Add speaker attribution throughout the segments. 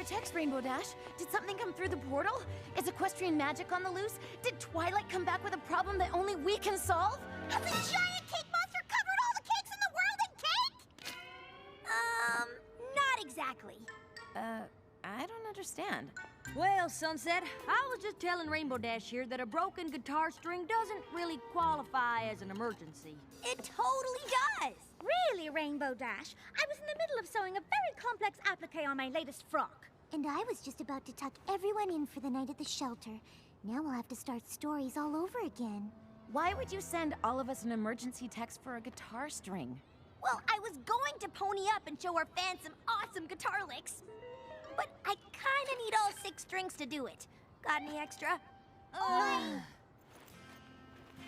Speaker 1: text, Rainbow Dash. Did something come through the portal? Is equestrian magic on the loose? Did Twilight come back with a problem that only we can solve?
Speaker 2: Has a giant cake monster covered all the cakes in the world in cake? Not exactly.
Speaker 1: I don't understand.
Speaker 3: Well, Sunset, I was just telling Rainbow Dash here that a broken guitar string doesn't really qualify as an emergency.
Speaker 2: It totally does.
Speaker 4: Really, Rainbow Dash? I was in the middle of sewing a very complex applique on my latest frock.
Speaker 5: And I was just about to tuck everyone in for the night at the shelter. Now we'll have to start stories all over again.
Speaker 1: Why would you send all of us an emergency text for a guitar string?
Speaker 2: Well, I was going to pony up and show our fans some awesome guitar licks. But I kinda need all 6 strings to do it. Got any extra?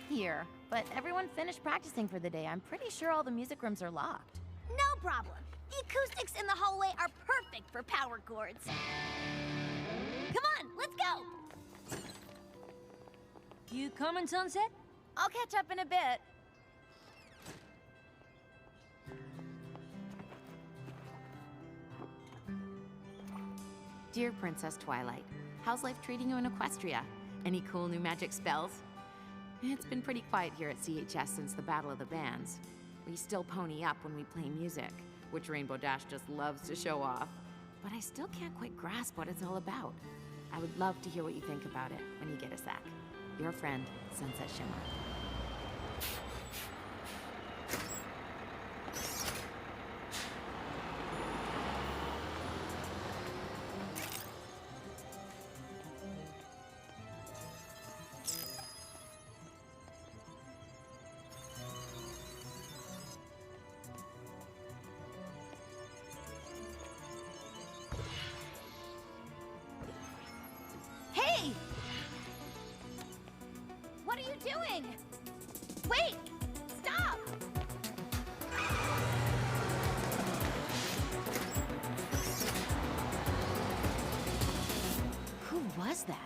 Speaker 1: Here, but everyone finished practicing for the day. I'm pretty sure all the music rooms are locked.
Speaker 2: No problem. The acoustics in the hallway are perfect for power chords. Come on, let's go!
Speaker 3: You coming, Sunset?
Speaker 1: I'll catch up in a bit. Dear Princess Twilight, how's life treating you in Equestria? Any cool new magic spells? It's been pretty quiet here at CHS since the Battle of the Bands. We still pony up when we play music, which Rainbow Dash just loves to show off. But I still can't quite grasp what it's all about. I would love to hear what you think about it when you get a sec. Your friend, Sunset Shimmer. Hey! What are you doing? Wait! Stop! Who was that?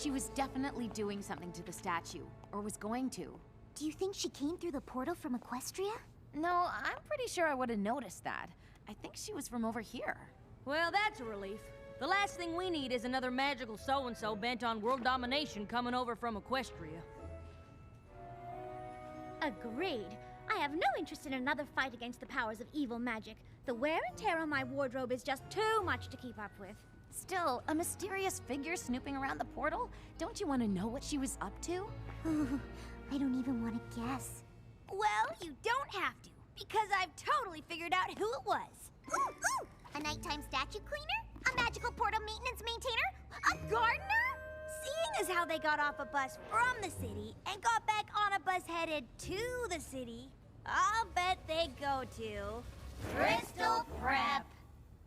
Speaker 1: She was definitely doing something to the statue, or was going to.
Speaker 5: Do you think she came through the portal from Equestria?
Speaker 1: No, I'm pretty sure I would have noticed that. I think she was from over here.
Speaker 3: Well, that's a relief. The last thing we need is another magical so-and-so bent on world domination coming over from Equestria.
Speaker 4: Agreed. I have no interest in another fight against the powers of evil magic. The wear and tear on my wardrobe is just too much to keep up with.
Speaker 1: Still, a mysterious figure snooping around the portal? Don't you want to know what she was up to?
Speaker 5: Ooh, I don't even want to guess.
Speaker 2: Well, you don't have to, because I've totally figured out who it was.
Speaker 5: Ooh, ooh! A nighttime statue cleaner? A magical portal maintenance maintainer?
Speaker 2: A gardener? Seeing as how they got off a bus from the city and got back on a bus headed to the city, I'll bet they go to Crystal Prep.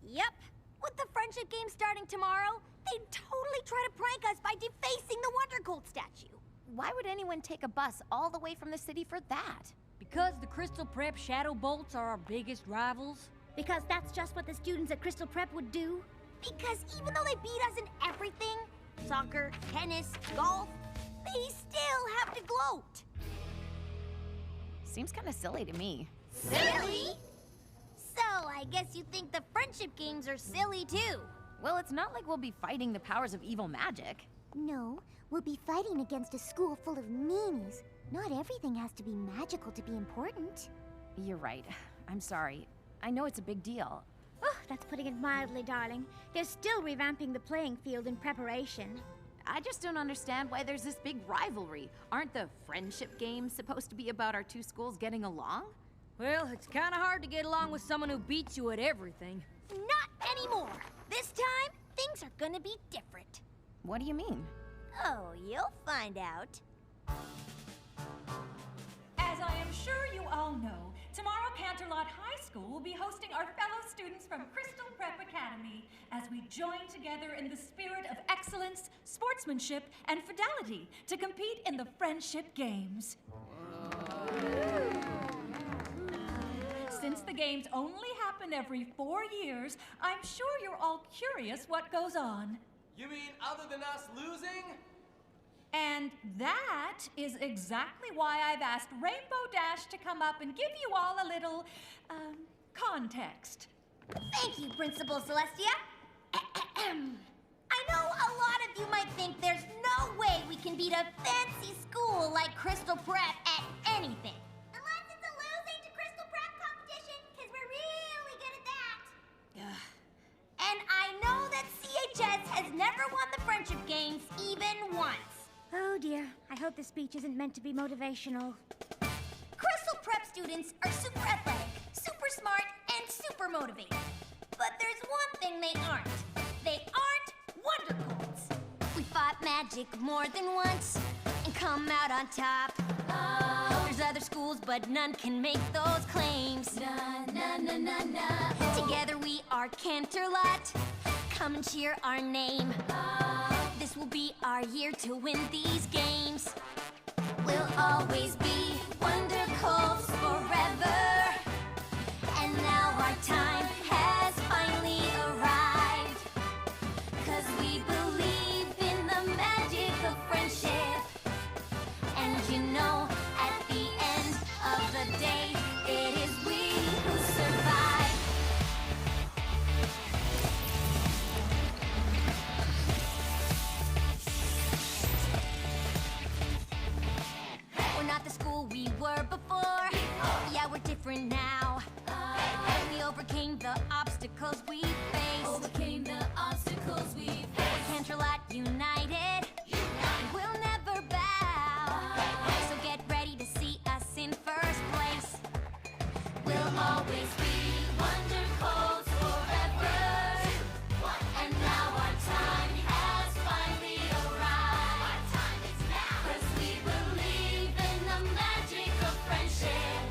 Speaker 2: Yep. With the friendship game starting tomorrow, they'd totally try to prank us by defacing the Wondercold statue.
Speaker 1: Why would anyone take a bus all the way from the city for that?
Speaker 3: Because the Crystal Prep Shadow Bolts are our biggest rivals?
Speaker 4: Because that's just what the students at Crystal Prep would do.
Speaker 2: Because even though they beat us in everything, soccer, tennis, golf, they still have to gloat.
Speaker 1: Seems kind of silly to me.
Speaker 2: Silly? So, I guess you think the friendship games are silly too.
Speaker 1: Well, it's not like we'll be fighting the powers of evil magic.
Speaker 5: No, we'll be fighting against a school full of meanies. Not everything has to be magical to be important.
Speaker 1: You're right. I'm sorry. I know it's a big deal.
Speaker 4: Oh, that's putting it mildly, darling. They're still revamping the playing field in preparation.
Speaker 1: I just don't understand why there's this big rivalry. Aren't the friendship games supposed to be about our two schools getting along?
Speaker 3: Well, it's kind of hard to get along with someone who beats you at everything.
Speaker 2: Not anymore. This time, things are gonna be different.
Speaker 1: What do you mean?
Speaker 2: Oh, you'll find out.
Speaker 6: As I am sure you all know, tomorrow Canterlot High School will be hosting our fellow students from Crystal Prep Academy as we join together in the spirit of excellence, sportsmanship, and fidelity to compete in the Friendship Games. Since the games only happen every 4 years, I'm sure you're all curious what goes on.
Speaker 7: You mean other than us losing?
Speaker 6: And that is exactly why I've asked Rainbow Dash to come up and give you all a little, context.
Speaker 2: Thank you, Principal Celestia. I know a lot of you might think there's no way we can beat a fancy school like Crystal Prep at anything. Unless it's a losing to Crystal Prep competition, because we're really good at that. And I know that CHS has never won the Friendship Games even once.
Speaker 4: Oh dear, I hope this speech isn't meant to be motivational.
Speaker 2: Crystal Prep students are super athletic, super smart, and super motivated. But there's one thing they aren't. They aren't Wondercolds. We fought magic more than once and come out on top. Oh. There's other schools, but none can make those claims. Together we are Canterlot. Come and cheer our name. Oh. This will be our year to win these games. We'll always be Wondercolds forever. And now our time has finally arrived. 'Cause we believe in the magic of friendship. And you know, at the end of the day, it is we who survive. We're not the school we were before. Yeah, we're different now. We overcame the obstacles we faced. We're Canterlot united. We'll never bow. So get ready to see us in first place. We'll always be Wondercolds forever. And now our time has finally arrived. 'Cause we believe in the magic of friendship.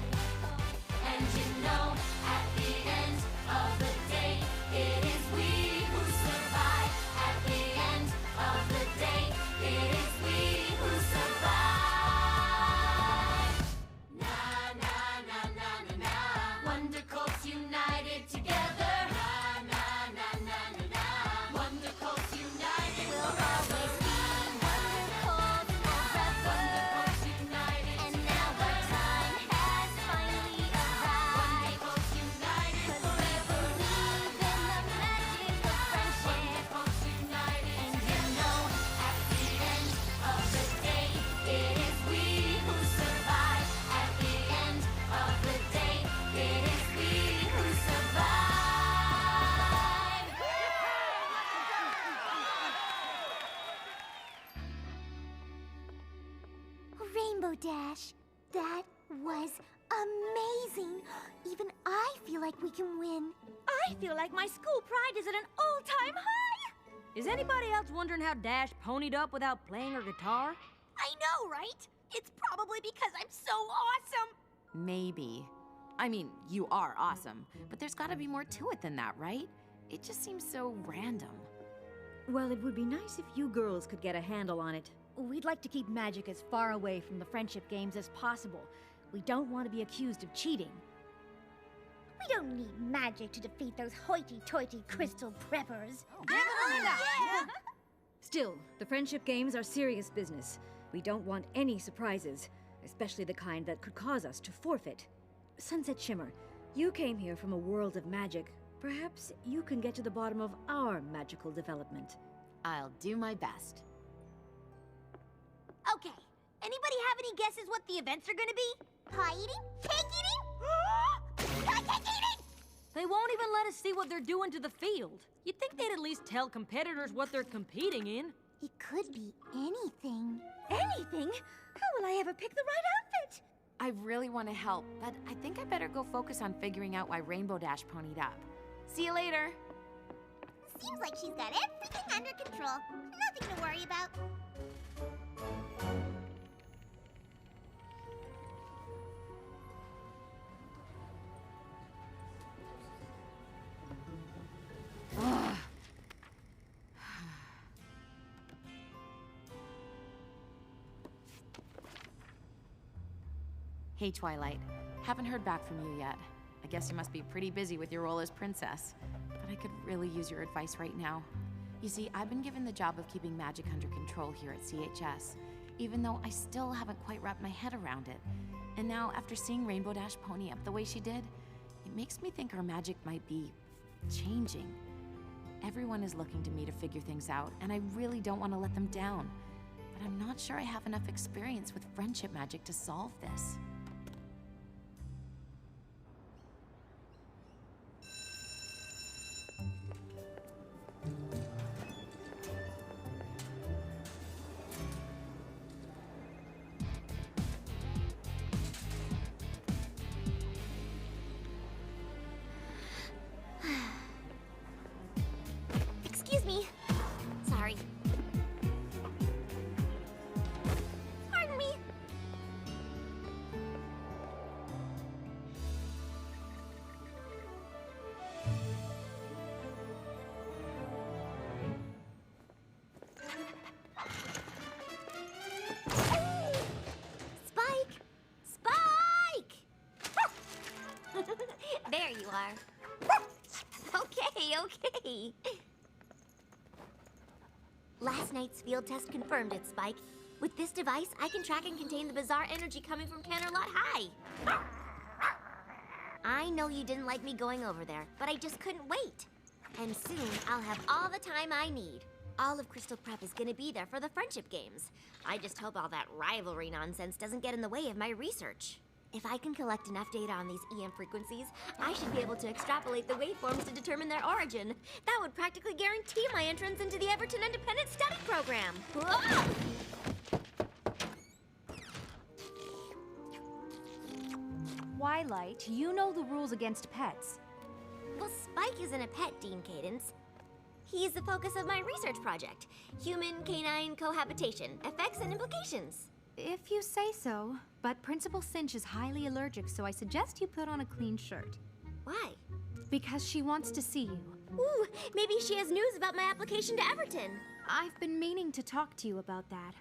Speaker 2: And you know, at the end of the day, it is we who survive. At the end of the day, it is we who survive. Na na na na na na. Wondercolds
Speaker 5: Rainbow Dash. That was amazing. Even I feel like we can win.
Speaker 4: I feel like my school pride is at an all-time high!
Speaker 3: Is anybody else wondering how Dash ponied up without playing her guitar?
Speaker 4: I know, right? It's probably because I'm so awesome!
Speaker 1: Maybe. I mean, you are awesome, but there's gotta be more to it than that, right? It just seems so random.
Speaker 3: Well, it would be nice if you girls could get a handle on it. We'd like to keep magic as far away from the friendship games as possible. We don't want to be accused of cheating.
Speaker 4: We don't need magic to defeat those hoity-toity crystal preppers.
Speaker 3: Still, the friendship games are serious business. We don't want any surprises, especially the kind that could cause us to forfeit. Sunset Shimmer, you came here from a world of magic. Perhaps you can get to the bottom of our magical development.
Speaker 1: I'll do my best.
Speaker 4: Okay, anybody have any guesses what the events are gonna be?
Speaker 5: Pie eating? Cake eating? Cake eating!
Speaker 3: They won't even let us see what they're doing to the field. You'd think they'd at least tell competitors what they're competing in.
Speaker 5: It could be anything.
Speaker 4: Anything? How will I ever pick the right outfit?
Speaker 1: I really want to help, but I think I better go focus on figuring out why Rainbow Dash ponied up. See you later.
Speaker 5: Seems like she's got everything under control. Nothing to worry about.
Speaker 1: Hey, Twilight. Haven't heard back from you yet. I guess you must be pretty busy with your role as princess. But I could really use your advice right now. You see, I've been given the job of keeping magic under control here at CHS, even though I still haven't quite wrapped my head around it. And now, after seeing Rainbow Dash pony up the way she did, it makes me think our magic might be changing. Everyone is looking to me to figure things out, and I really don't want to let them down. But I'm not sure I have enough experience with friendship magic to solve this.
Speaker 5: Excuse me. Sorry. Pardon me. Spike! Spike! There you are. Okay. Last night's field test confirmed it, Spike. With this device, I can track and contain the bizarre energy coming from Canterlot High. I know you didn't like me going over there, but I just couldn't wait. And soon, I'll have all the time I need. All of Crystal Prep is gonna be there for the friendship games. I just hope all that rivalry nonsense doesn't get in the way of my research. If I can collect enough data on these EM frequencies, I should be able to extrapolate the waveforms to determine their origin. That would practically guarantee my entrance into the Everton Independent Study Program. Whoa!
Speaker 8: Twilight, you know the rules against pets.
Speaker 5: Well, Spike isn't a pet, Dean Cadence. He's the focus of my research project. Human-canine cohabitation, effects and implications.
Speaker 8: If you say so, but Principal Cinch is highly allergic, so I suggest you put on a clean shirt.
Speaker 5: Why?
Speaker 8: Because she wants to see you.
Speaker 5: Ooh, maybe she has news about my application to Everton.
Speaker 8: I've been meaning to talk to you about that.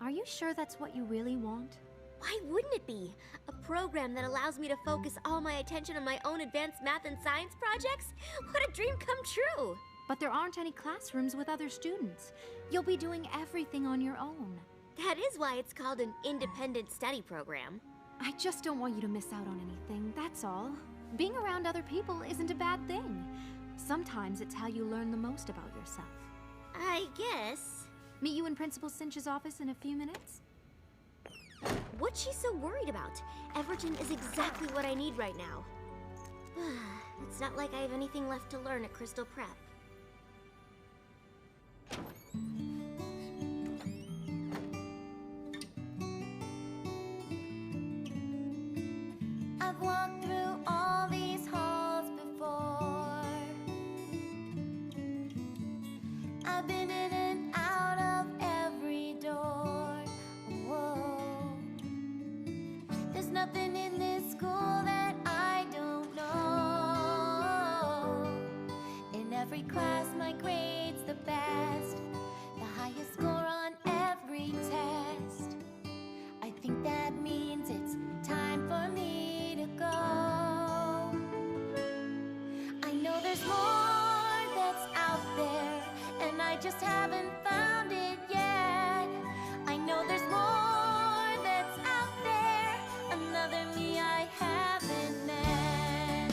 Speaker 8: Are you sure that's what you really want?
Speaker 5: Why wouldn't it be? A program that allows me to focus all my attention on my own advanced math and science projects? What a dream come true!
Speaker 8: But there aren't any classrooms with other students. You'll be doing everything on your own.
Speaker 5: That is why it's called an independent study program.
Speaker 8: I just don't want you to miss out on anything, that's all. Being around other people isn't a bad thing. Sometimes it's how you learn the most about yourself.
Speaker 5: I guess.
Speaker 8: Meet you in Principal Cinch's office in a few minutes?
Speaker 5: What's she so worried about? Everton is exactly what I need right now. It's not like I have anything left to learn at Crystal Prep.
Speaker 2: I've walked through all these halls before. I've been in and out of every door. Whoa. There's nothing in this school that I don't know. In every class, my grade's the best, the highest score on every test. I think that means it's time for me to go. I know there's more that's out there, and I just haven't found it yet. I know there's more that's out there, another me I haven't met.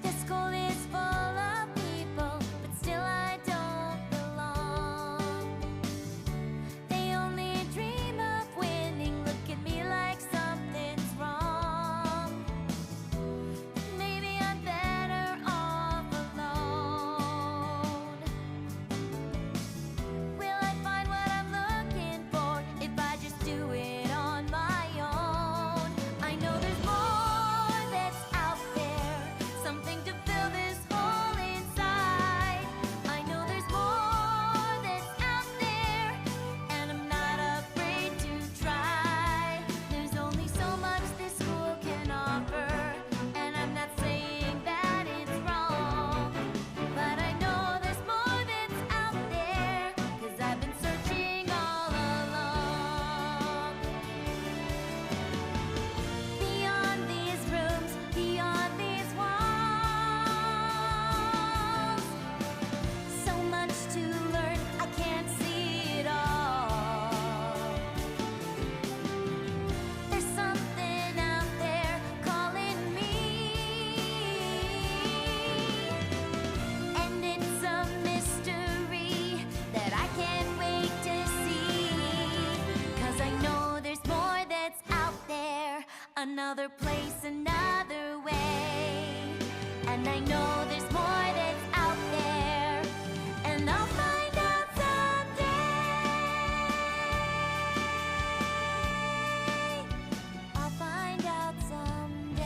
Speaker 2: This school is full of people, but still I don't belong. They only dream of winning, look at me like something's wrong. Maybe I'm better off alone. Will I find what I'm looking for if I just do it on my own? I know there's more that's out there, something to fill this hole inside. I know there's more that's out there, and I'm not afraid to try. There's only so much this school can offer, and I'm not saying that it's wrong. But I know there's more that's out there, 'cause I've been searching all along. Beyond these rooms, beyond these walls, so much to learn, I can't see it all. There's something out there calling me, and it's a mystery that I can't wait to see. 'Cause I know there's more that's out there, another place, another way. And I know there's more that's out there, and I'll find out someday. I'll find out someday.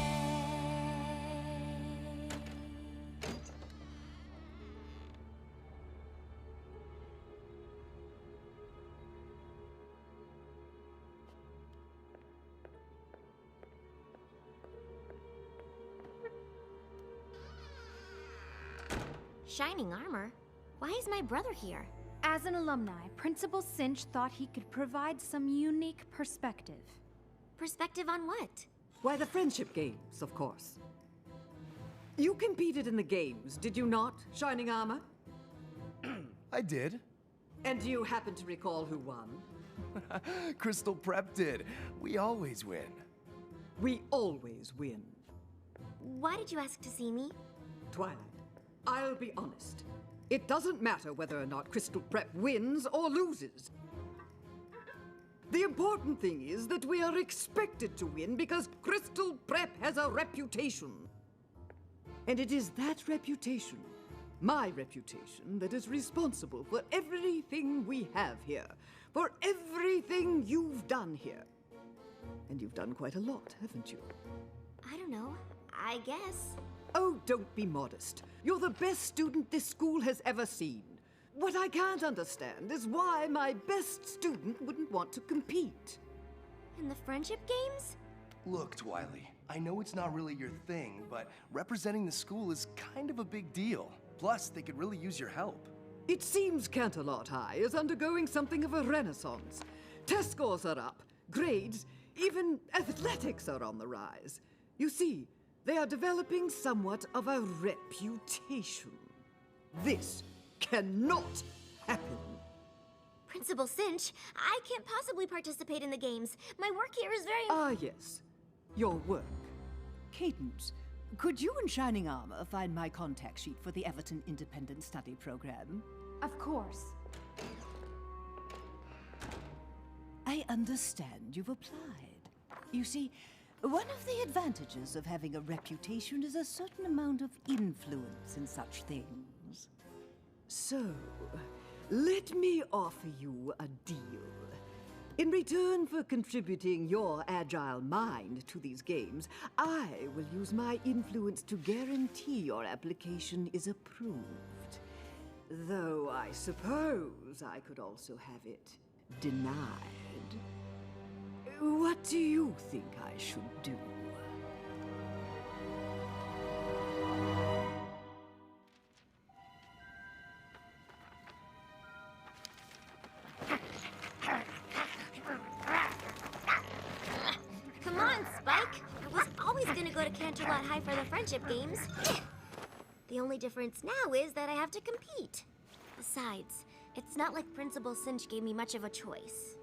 Speaker 5: Shining armor? Why is my brother here?
Speaker 8: As an alumni, Principal Cinch thought he could provide some unique perspective.
Speaker 5: Perspective on what?
Speaker 9: Why, the friendship games, of course. You competed in the games, did you not, Shining Armor?
Speaker 10: I did.
Speaker 9: And do you happen to recall who won?
Speaker 10: Crystal Prep did. We always win.
Speaker 9: We always win.
Speaker 5: Why did you ask to see me?
Speaker 9: Twilight, I'll be honest. It doesn't matter whether or not Crystal Prep wins or loses. The important thing is that we are expected to win because Crystal Prep has a reputation. And it is that reputation, my reputation, that is responsible for everything we have here, for everything you've done here. And you've done quite a lot, haven't you?
Speaker 5: I don't know. I guess.
Speaker 9: Oh, don't be modest. You're the best student this school has ever seen. What I can't understand is why my best student wouldn't want to compete.
Speaker 5: In the friendship games?
Speaker 10: Look, Twily, I know it's not really your thing, but representing the school is kind of a big deal. Plus, they could really use your help.
Speaker 9: It seems Canterlot High is undergoing something of a renaissance. Test scores are up, grades, even athletics are on the rise. You see, they are developing somewhat of a reputation. This cannot happen.
Speaker 5: Principal Cinch, I can't possibly participate in the games. My work here is very...
Speaker 9: Ah, yes. Your work.
Speaker 11: Cadence, could you and Shining Armor find my contact sheet for the Everton Independent Study Program?
Speaker 8: Of course.
Speaker 11: I understand you've applied. You see, one of the advantages of having a reputation is a certain amount of influence in such things.
Speaker 9: So, let me offer you a deal. In return for contributing your agile mind to these games, I will use my influence to guarantee your application is approved. Though I suppose I could also have it denied. What do you think I should do?
Speaker 5: Come on, Spike. I was always gonna go to Canterlot High for the friendship games. The only difference now is that I have to compete. Besides, it's not like Principal Cinch gave me much of a choice.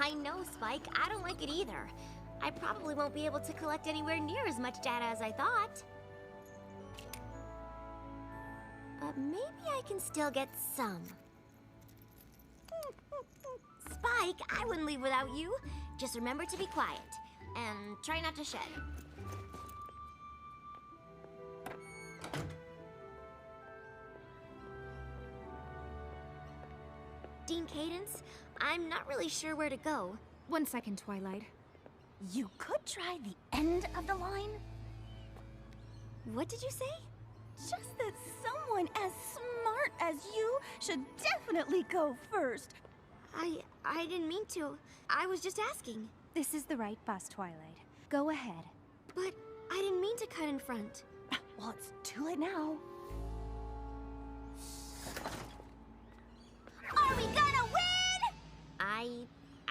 Speaker 5: I know, Spike. I don't like it either. I probably won't be able to collect anywhere near as much data as I thought. But maybe I can still get some. Spike, I wouldn't leave without you. Just remember to be quiet and try not to shed. Dean Cadence, I'm not really sure where to go.
Speaker 8: 1 second, Twilight.
Speaker 4: You could try the end of the line.
Speaker 5: What did you say?
Speaker 4: Just that someone as smart as you should definitely go first.
Speaker 5: I didn't mean to. I was just asking.
Speaker 8: This is the right bus, Twilight. Go ahead.
Speaker 5: But I didn't mean to cut in front.
Speaker 4: Well, it's too late now. Are we gonna win?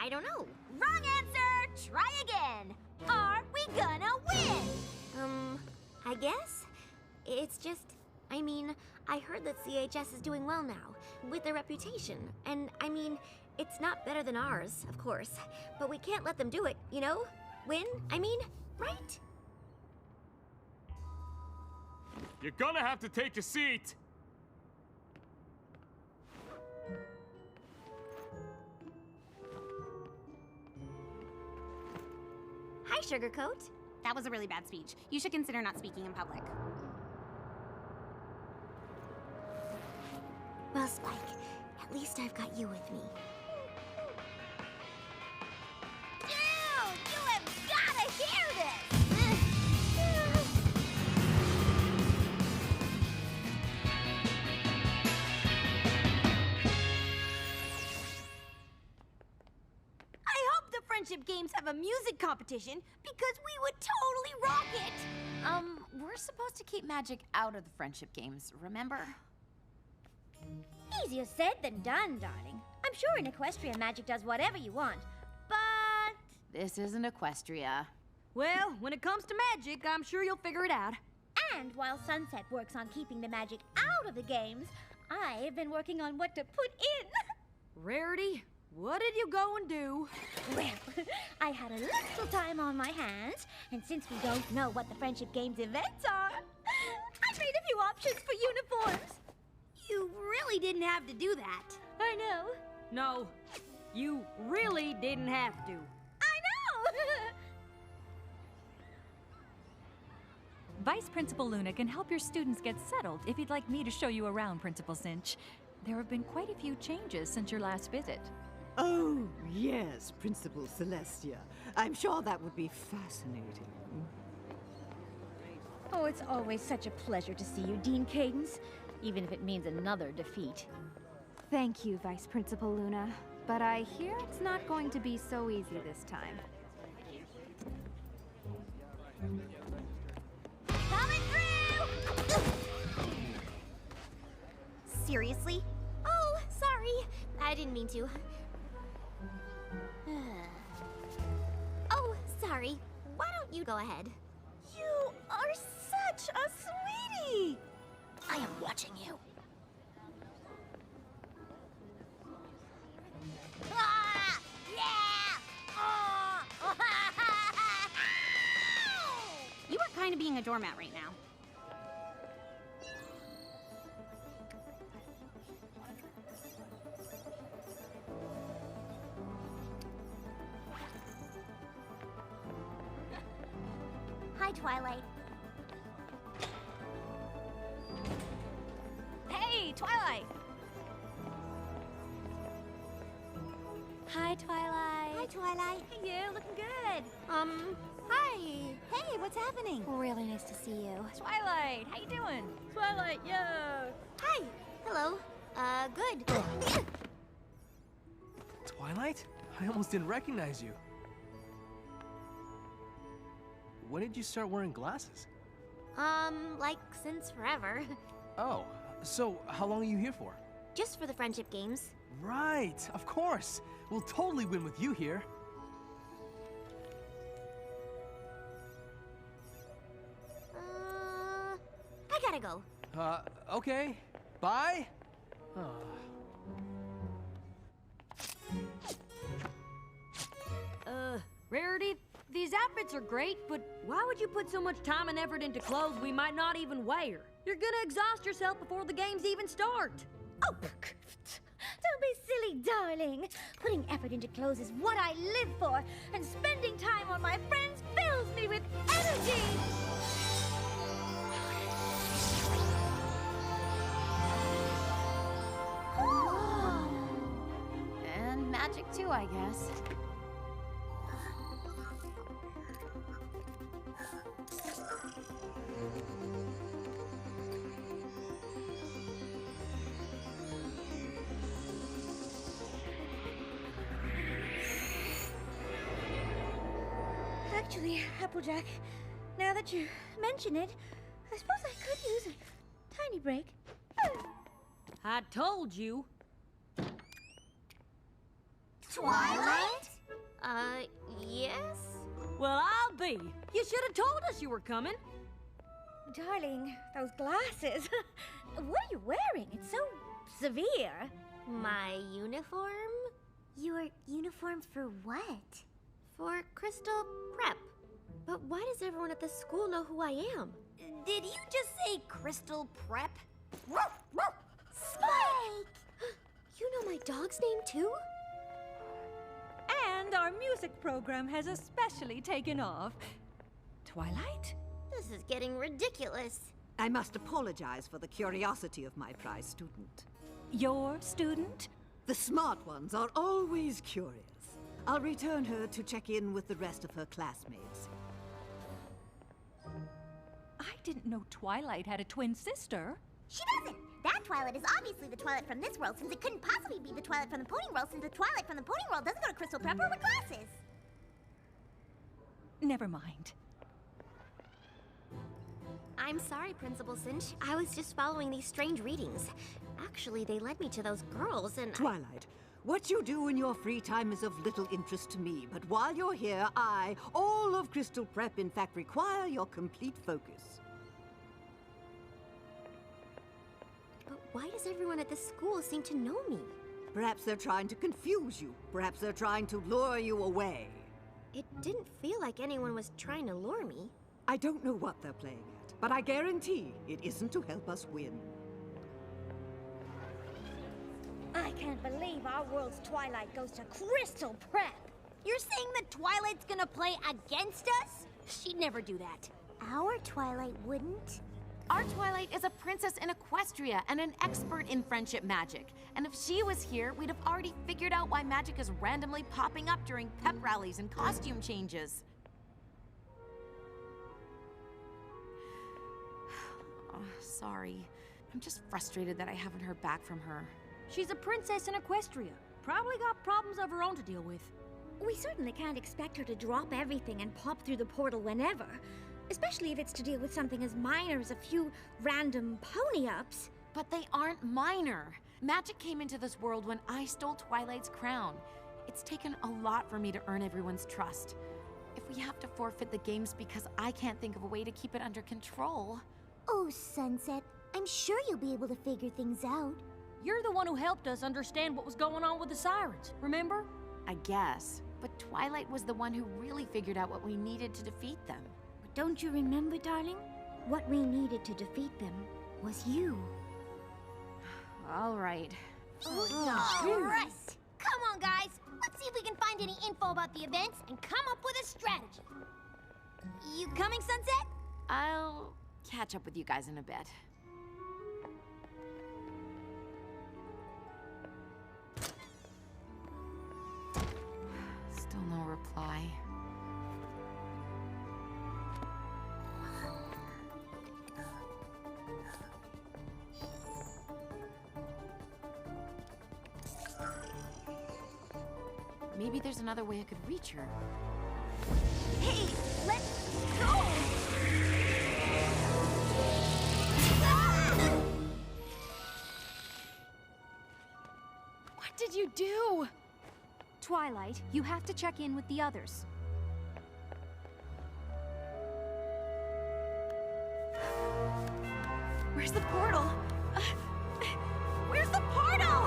Speaker 5: I don't know.
Speaker 4: Wrong answer! Try again! Are we gonna win?
Speaker 5: I guess. It's just, I mean, I heard that CHS is doing well now, with their reputation. And, I mean, it's not better than ours, of course. But we can't let them do it, you know? Win, I mean, right?
Speaker 12: You're gonna have to take a seat!
Speaker 5: Hi, Sugarcoat.
Speaker 13: That was a really bad speech. You should consider not speaking in public.
Speaker 5: Well, Spike, at least I've got you with me.
Speaker 4: Dude, you have gotta hear this! I hope the friendship games have a music competition because we would totally rock it!
Speaker 1: We're supposed to keep magic out of the friendship games, remember?
Speaker 4: Easier said than done, darling. I'm sure in Equestria magic does whatever you want, but...
Speaker 1: This isn't Equestria.
Speaker 3: Well, when it comes to magic, I'm sure you'll figure it out.
Speaker 4: And while Sunset works on keeping the magic out of the games, I've been working on what to put in.
Speaker 3: Rarity, what did you go and do?
Speaker 4: Well, I had a little time on my hands, and since we don't know what the Friendship Games events are, I made a few options for uniforms.
Speaker 3: You really didn't have to do that.
Speaker 4: I know.
Speaker 3: No, you really didn't have to.
Speaker 4: I know!
Speaker 6: Vice Principal Luna can help your students get settled if you'd like me to show you around, Principal Cinch. There have been quite a few changes since your last visit.
Speaker 9: Oh, yes, Principal Celestia. I'm sure that would be fascinating.
Speaker 4: Oh, it's always such a pleasure to see you, Dean Cadence, even if it means another defeat.
Speaker 8: Thank you, Vice Principal Luna. But I hear it's not going to be so easy this time.
Speaker 4: Coming through!
Speaker 5: Seriously? Oh, sorry. I didn't mean to. Oh, sorry. Why don't you go ahead?
Speaker 4: You are such a sweetie!
Speaker 5: I am watching you.
Speaker 4: Ah! Yeah!
Speaker 13: You are kind of being a doormat right now.
Speaker 4: Hi, Twilight.
Speaker 3: Hey, Twilight!
Speaker 4: Hi, Twilight. Hi, Twilight. Hey, you. Looking good. Hi. Hey, what's happening? Really nice to see you.
Speaker 6: Twilight, how you doing?
Speaker 3: Twilight, yo!
Speaker 5: Hi. Hello. Good.
Speaker 7: Twilight? I almost didn't recognize you. When did you start wearing glasses?
Speaker 5: Like since forever.
Speaker 7: Oh, so how long are you here for?
Speaker 5: Just for the friendship games.
Speaker 7: Right, of course. We'll totally win with you here.
Speaker 5: I gotta go.
Speaker 7: Okay. Bye.
Speaker 14: Rarity, these outfits are great, but why would you put so much time and effort into clothes we might not even wear? You're gonna exhaust yourself before the games even start.
Speaker 4: Oh, don't be silly, darling. Putting effort into clothes is what I live for, and spending time on my friends fills me with energy.
Speaker 1: And magic too, I guess.
Speaker 4: Actually, Applejack, now that you mention it, I suppose I could use a tiny break.
Speaker 14: I told you.
Speaker 5: Twilight? Yes?
Speaker 14: Well, I'll be. You should have told us you were coming.
Speaker 4: Darling, those glasses. What are you wearing? It's so severe.
Speaker 5: My uniform?
Speaker 4: Your uniform for what?
Speaker 5: For Crystal Prep. But why does everyone at the school know who I am?
Speaker 14: Did you just say Crystal Prep?
Speaker 5: Spike! You know my dog's name too?
Speaker 6: And our music program has especially taken off. Twilight?
Speaker 5: This is getting ridiculous.
Speaker 11: I must apologize for the curiosity of my prize student.
Speaker 6: Your student?
Speaker 11: The smart ones are always curious. I'll return her to check in with the rest of her classmates.
Speaker 6: I didn't know Twilight had a twin sister.
Speaker 4: She doesn't. That Twilight is obviously the Twilight from this world, since it couldn't possibly be the Twilight from the Pony World, since the Twilight from the Pony World doesn't go to Crystal Prep or with glasses.
Speaker 6: Never mind.
Speaker 5: I'm sorry, Principal Cinch. I was just following these strange readings. Actually, they led me to those girls and...
Speaker 11: Twilight, what you do in your free time is of little interest to me, but while you're here, all of Crystal Prep, in fact, require your complete focus.
Speaker 5: But why does everyone at the school seem to know me?
Speaker 11: Perhaps they're trying to confuse you. Perhaps they're trying to lure you away.
Speaker 5: It didn't feel like anyone was trying to lure me.
Speaker 11: I don't know what they're playing at, but I guarantee it isn't to help us win.
Speaker 4: I can't believe our world's Twilight goes to Crystal Prep.
Speaker 13: You're saying that Twilight's gonna play against us? She'd never do that.
Speaker 4: Our Twilight wouldn't.
Speaker 1: Our Twilight is a princess in Equestria and an expert in friendship magic. And if she was here, we'd have already figured out why magic is randomly popping up during pep rallies and costume changes. Oh, sorry. I'm just frustrated that I haven't heard back from her.
Speaker 14: She's a princess in Equestria. Probably got problems of her own to deal with.
Speaker 4: We certainly can't expect her to drop everything and pop through the portal whenever. Especially if it's to deal with something as minor as a few random pony-ups.
Speaker 1: But they aren't minor. Magic came into this world when I stole Twilight's crown. It's taken a lot for me to earn everyone's trust. If we have to forfeit the games because I can't think of a way to keep it under control...
Speaker 4: Oh, Sunset, I'm sure you'll be able to figure things out.
Speaker 14: You're the one who helped us understand what was going on with the sirens, remember?
Speaker 1: I guess. But Twilight was the one who really figured out what we needed to defeat them.
Speaker 4: But don't you remember, darling? What we needed to defeat them was you.
Speaker 1: All right.
Speaker 4: All right. Come on, guys. Let's see if we can find any info about the events and come up with a strategy. You coming, Sunset?
Speaker 1: I'll catch up with you guys in a bit. Bye. Maybe there's another way I could reach her.
Speaker 4: Hey, let's go!
Speaker 8: What did you do? Twilight, you have to check in with the others. Where's the portal? Where's the portal?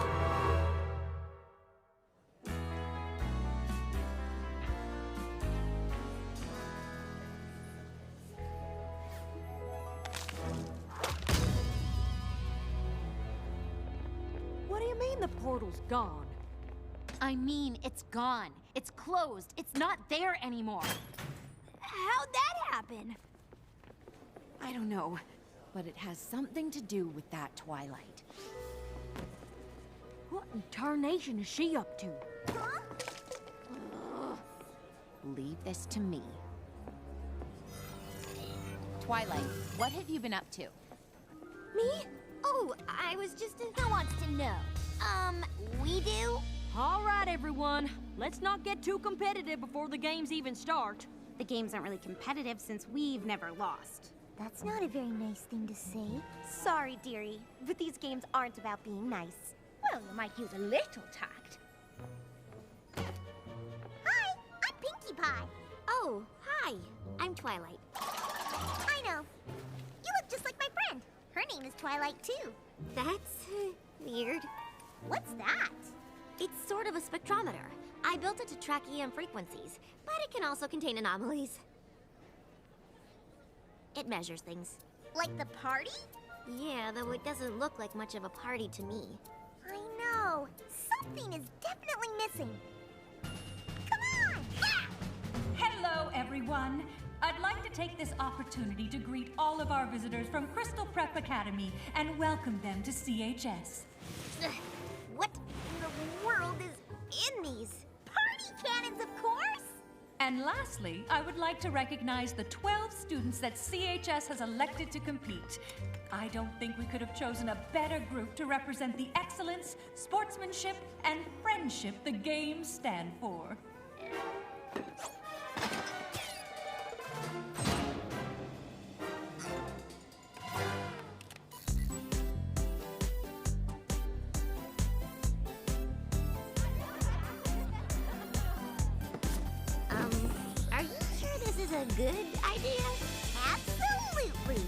Speaker 14: What do you mean the portal's gone?
Speaker 1: I mean, it's gone. It's closed. It's not there anymore.
Speaker 4: How'd that happen?
Speaker 1: I don't know, but it has something to do with that Twilight.
Speaker 14: What in tarnation is she up to?
Speaker 1: Leave this to me. Twilight, what have you been up to?
Speaker 4: Me? Oh, I was just... Who wants to know? We do?
Speaker 14: All right, everyone. Let's not get too competitive before the games even start.
Speaker 13: The games aren't really competitive since we've never lost.
Speaker 4: That's not a very nice thing to say. Sorry, dearie, but these games aren't about being nice. Well, you might use a little tact. Hi, I'm Pinkie Pie.
Speaker 5: Oh, hi. I'm Twilight.
Speaker 4: I know. You look just like my friend. Her name is Twilight, too.
Speaker 5: That's weird.
Speaker 4: What's that?
Speaker 5: It's sort of a spectrometer. I built it to track EM frequencies, but it can also contain anomalies. It measures things.
Speaker 4: Like the party?
Speaker 5: Yeah, though it doesn't look like much of a party to me.
Speaker 4: I know. Something is definitely missing. Come on! Yeah!
Speaker 6: Hello, everyone. I'd like to take this opportunity to greet all of our visitors from Crystal Prep Academy and welcome them to CHS.
Speaker 4: What in the world is in these? Party cannons, of course!
Speaker 6: And lastly, I would like to recognize the 12 students that CHS has elected to compete. I don't think we could have chosen a better group to represent the excellence, sportsmanship, and friendship the games stand for.
Speaker 5: Are you sure this is a good idea?
Speaker 4: Absolutely!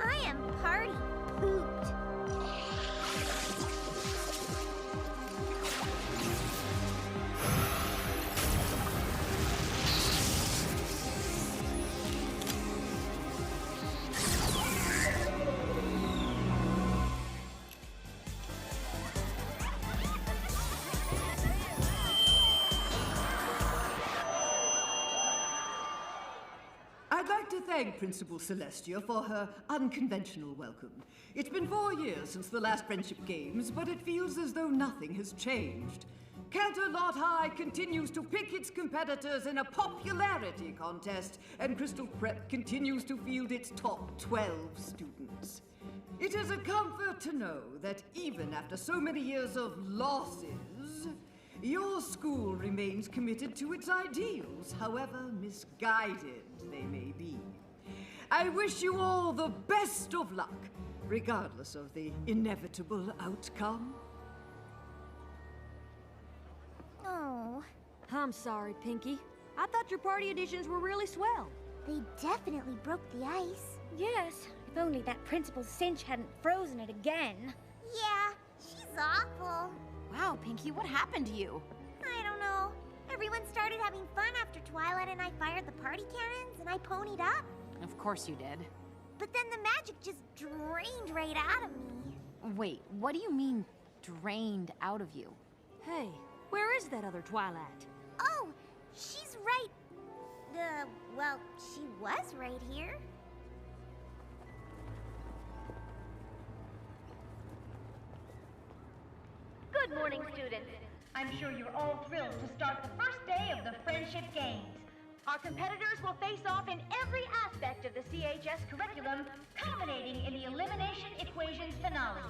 Speaker 4: I am party pooped.
Speaker 9: I'd like to thank Principal Celestia for her unconventional welcome. It's been 4 years since the last Friendship Games, but it feels as though nothing has changed. Canterlot High continues to pick its competitors in a popularity contest, and Crystal Prep continues to field its top 12 students. It is a comfort to know that even after so many years of losses, your school remains committed to its ideals, however misguided they may be. I wish you all the best of luck, regardless of the inevitable outcome.
Speaker 4: Oh,
Speaker 14: I'm sorry, Pinkie. I thought your party editions were really swell.
Speaker 4: they definitely broke the ice. Yes, if only that Principal Cinch hadn't frozen it again. Yeah, she's awful.
Speaker 1: Wow, Pinkie, what happened to you?
Speaker 4: I don't know. everyone started having fun after Twilight and I fired the party cannons and I ponied up.
Speaker 1: Of course you did.
Speaker 4: But then the magic just drained right out of me.
Speaker 1: Wait, what do you mean, drained out of you?
Speaker 14: Hey, where is that other Twilight?
Speaker 4: Oh, she's right. Well, she was right here.
Speaker 15: Good morning, students. I'm sure you're all thrilled to start the first day of the Friendship Games. Our competitors will face off in every aspect of the CHS curriculum, culminating in the Elimination Equations finale.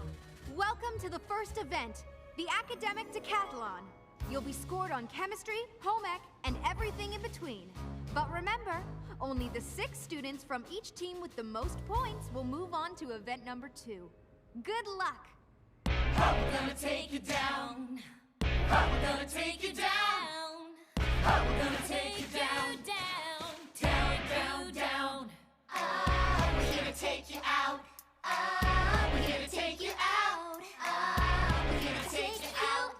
Speaker 8: Welcome to the first event, the Academic Decathlon. You'll be scored on chemistry, home ec, and everything in between. But remember, only the 6 students from each team with the most points will move on to event number 2. Good luck!
Speaker 2: We're gonna take you down. We're gonna take you down. We're gonna take you down. Down. We're here to take you out. We're here to take you out. We're here to take you out.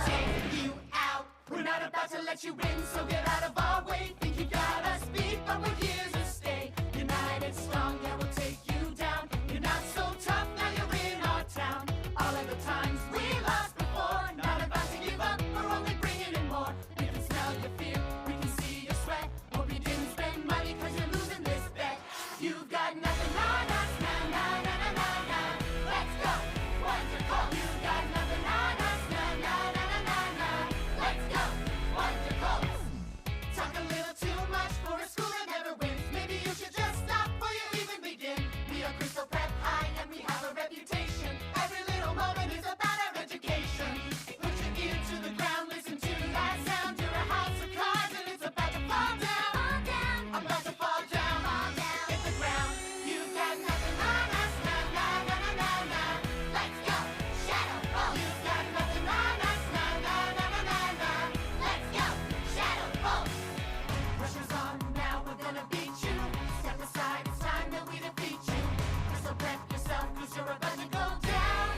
Speaker 2: Take you out. We're not about to let you in, so get out of our way. Think you got us beat, but we're here to stay. United, strong, yeah, we'll take you down. You're not so tough, now you're in our town. All of the times we lost before, not about to give up, we're only bringing in more. We can smell your fear, we can see your sweat. Hope you didn't spend money cause you're losing this bet. You've got nothing on us, nah. Let's go, wonderful. You've got nothing on us, nah. Let's go, wonderful. Talk a little too much for a school that never wins. Maybe you should just stop before you even begin. We are Crystal Prep High and we have a reputation. Every little moment is about our education. Put your ear to the ground, listen to that sound. You're a house of cards and it's about to fall down. I'm about to fall down. Hit the ground. You've got nothing on us, nah. Let's go, Shadow Bolt. You've got nothing on us, nah. Let's go, Shadow Bolt. Pressure's on now, we're gonna beat you. Step aside, it's time that we defeat you. So prep yourself, cause you're about to go down.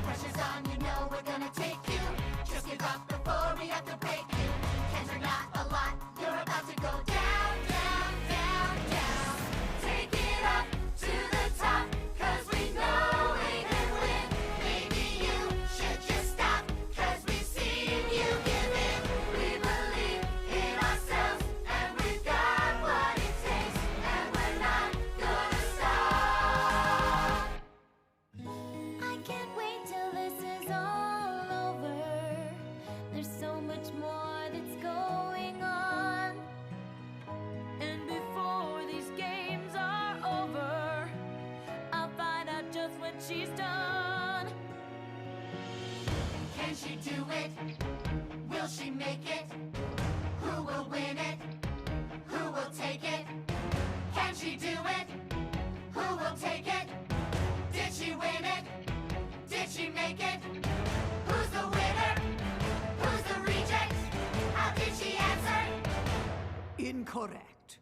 Speaker 2: Pressure's on, you know we're gonna take you. Just give up before we have to break you. Can't you're not a lot, you're about to go down. Take it up to the top, cause we know we can win. Maybe you should just stop, cause we've seen you give in. We believe in ourselves, and we've got what it takes, and we're not gonna stop. I can't wait till this is all over. There's so much more that's going on. And before these games are over, I'll find out just what she's done. Can she do it? Will she make it? Who will win it? Who will take it? Can she do it? Who will take it? Did she win it? Did she make it? Who's the winner? Who's the reject? How did she answer?
Speaker 9: Incorrect.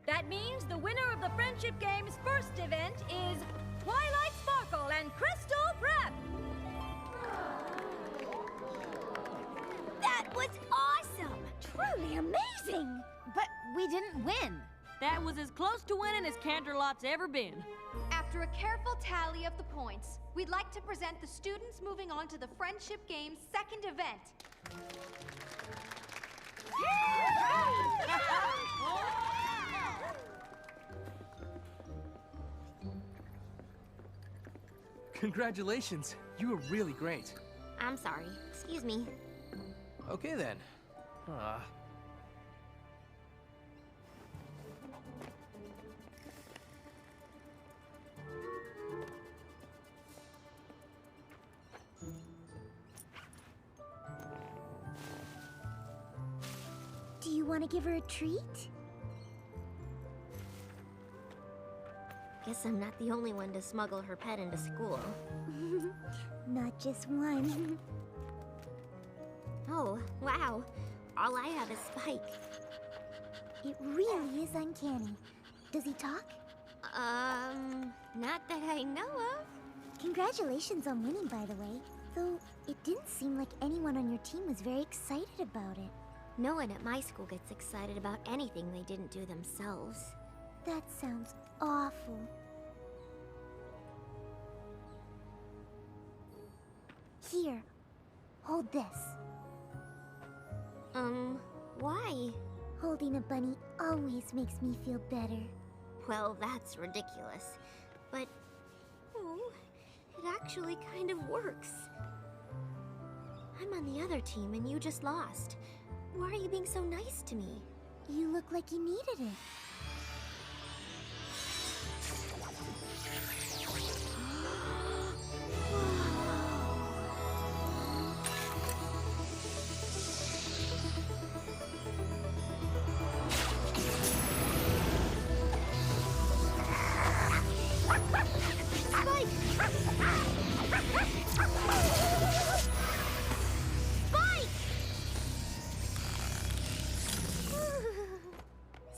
Speaker 14: That means the winner of the Friendship Games' first event is Twilight Sparkle and Crystal Prep!
Speaker 4: That was awesome! Truly amazing!
Speaker 1: But we didn't win.
Speaker 14: That was as close to winning as Canterlot's ever been.
Speaker 8: After a careful tally of the points, we'd like to present the students moving on to the Friendship Games' second event.
Speaker 7: Congratulations. You were really great.
Speaker 5: I'm sorry. Excuse me.
Speaker 7: Okay then.
Speaker 4: Do you want to give her a treat?
Speaker 5: Guess I'm not the only one to smuggle her pet into school.
Speaker 4: Not just one.
Speaker 5: Oh, wow. All I have is Spike.
Speaker 4: It really is uncanny. Does he talk?
Speaker 5: Not that I know of.
Speaker 4: Congratulations on winning, by the way. Though, it didn't seem like anyone on your team was very excited about it.
Speaker 5: No one at my school gets excited about anything they didn't do themselves.
Speaker 4: That sounds awful. Here, hold this.
Speaker 5: Why?
Speaker 4: Holding a bunny always makes me feel better.
Speaker 5: Well, that's ridiculous. But, oh, it actually kind of works. I'm on the other team and you just lost. Why are you being so nice to me?
Speaker 4: You look like you needed it.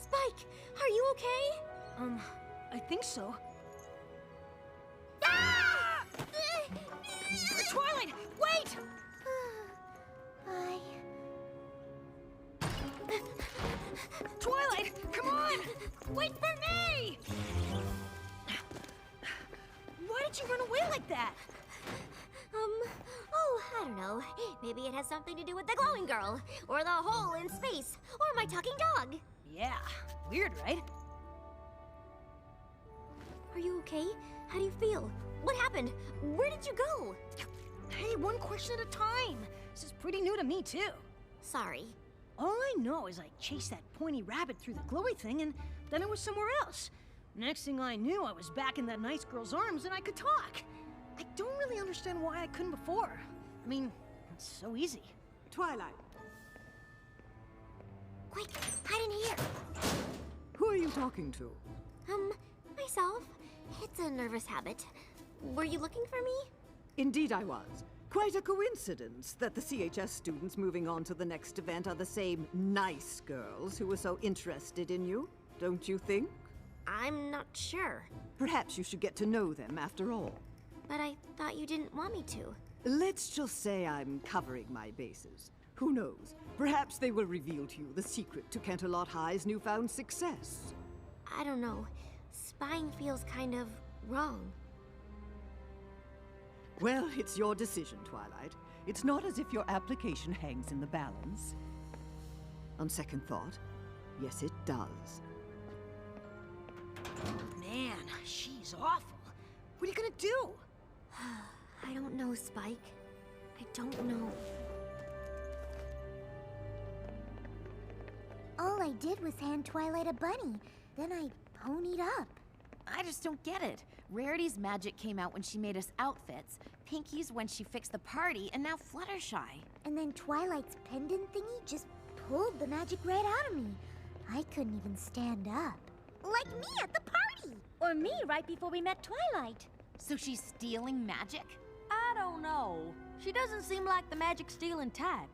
Speaker 5: Spike, are you okay?
Speaker 14: I think so.
Speaker 5: Ah!
Speaker 14: Twilight, wait! Twilight, come on! Wait for me! Why did you run away like that?
Speaker 5: Oh, I don't know. Maybe it has something to do with the glowing girl, or the hole in space, or my talking dog.
Speaker 14: Yeah, weird, right?
Speaker 5: Are you okay? How do you feel? What happened? Where did you go?
Speaker 14: Hey, one question at a time. This is pretty new to me, too.
Speaker 5: Sorry.
Speaker 14: All I know is I chased that pointy rabbit through the glowy thing, and then I was somewhere else. Next thing I knew, I was back in that nice girl's arms and I could talk. I don't really understand why I couldn't before. I mean, it's so easy.
Speaker 9: Twilight.
Speaker 5: Quick, hide in here.
Speaker 9: Who are you talking to?
Speaker 5: Myself. It's a nervous habit. Were you looking for me?
Speaker 9: Indeed I was. Quite a coincidence that the CHS students moving on to the next event are the same nice girls who were so interested in you, don't you think?
Speaker 5: I'm not sure.
Speaker 9: Perhaps you should get to know them after all.
Speaker 5: But I thought you didn't want me to.
Speaker 9: Let's just say I'm covering my bases. Who knows? Perhaps they will reveal to you the secret to Canterlot High's newfound success.
Speaker 5: I don't know. Spying feels kind of wrong.
Speaker 9: Well, it's your decision, Twilight. It's not as if your application hangs in the balance. On second thought, yes, it does.
Speaker 14: Man, she's awful. What are you gonna do?
Speaker 5: I don't know, Spike. I don't know.
Speaker 4: All I did was hand Twilight a bunny. Then I ponied up.
Speaker 1: I just don't get it. Rarity's magic came out when she made us outfits, Pinky's when she fixed the party, and now Fluttershy.
Speaker 4: And then Twilight's pendant thingy just pulled the magic right out of me. I couldn't even stand up.
Speaker 13: Like me at the party! Or me right before we met Twilight.
Speaker 1: So she's stealing magic?
Speaker 14: I don't know. She doesn't seem like the magic-stealing type.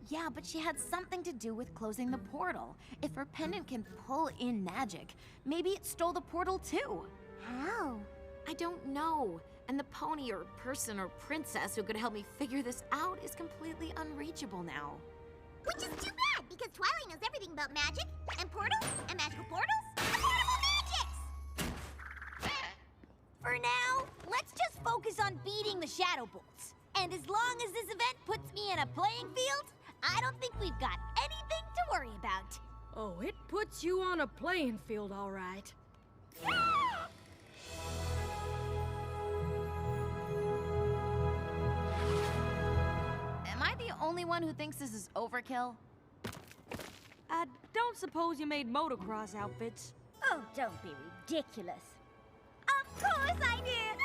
Speaker 1: Yeah, but she had something to do with closing the portal. If her pendant can pull in magic, maybe it stole the portal too.
Speaker 4: How?
Speaker 1: I don't know. And the pony or person or princess who could help me figure this out is completely unreachable now.
Speaker 13: Which is too bad, because Twilight knows everything about magic, and portals, and magical portals, and portable magics!
Speaker 2: For now, let's just focus on beating the Shadow Bolts. And as long as this event puts me in a playing field, I don't think we've got anything to worry about.
Speaker 14: Oh, it puts you on a playing field, all right.
Speaker 1: Am I the only one who thinks this is overkill?
Speaker 14: I don't suppose you made motocross outfits.
Speaker 13: Oh, don't be ridiculous. Of course I did!